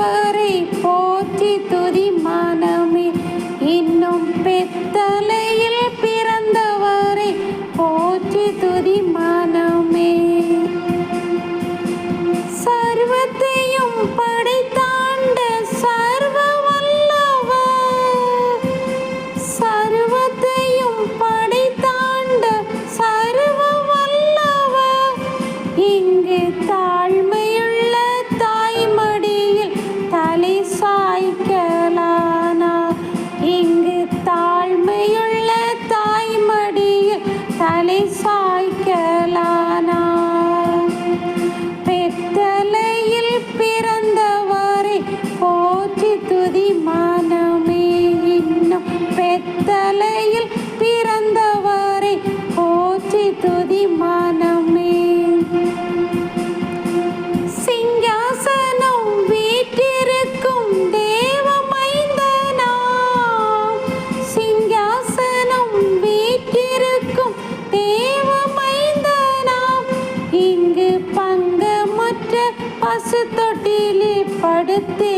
பிறந்தவரை போற்றி துதி மனமே. இன்னும் பெத்தலையில் பிறந்தவரை போற்றி துதி மனமே. சர்வத்தையும் படைத்தாண்ட சர்வ வல்லவர், சர்வத்தையும் படைத்தாண்ட சர்வ வல்லவர், இங்கு தாழ்மையுள்ள தாய்மடியில் தலை சாய்க்கலானார். இங்கு தாழ்மையுள்ள தாய்மடியில் தலை சாய்க்கலானார். பெத்தலையில் பிறந்தவரை போற்றி துதி மனமே. இன்னும் பெத்தலையில் பிறந்தவரை போற்றி துதி மனமே. சிங்காசனம் வீற்றிருக்கும் தேவ மைந்தனாம், சிங்காசனம் வீற்றிருக்கும் தேவ மைந்தனாம், இங்கு பங்கமற்ற பசு தொட்டிலே படுத்து